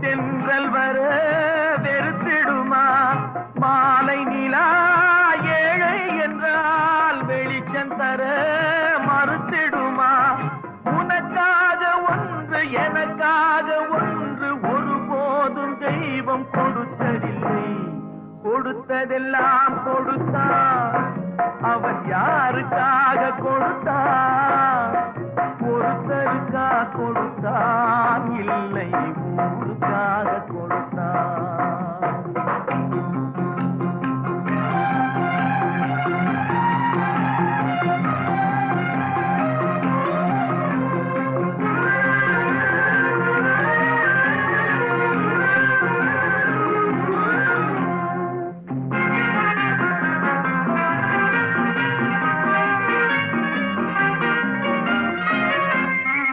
தென்றல் வர வெறுத்திடுமா மாலை நிலா ஏழை என்றால் வெளிச்சம் தர மறுத்திடுமா உனக்காக ஒன்று எனக்காக ஒன்று ஒருபோதும் தெய்வம் கொடுத்ததில்லை கொடுத்ததெல்லாம் கொடுத்தான் அவன் யாருக்காக கொடுத்தான்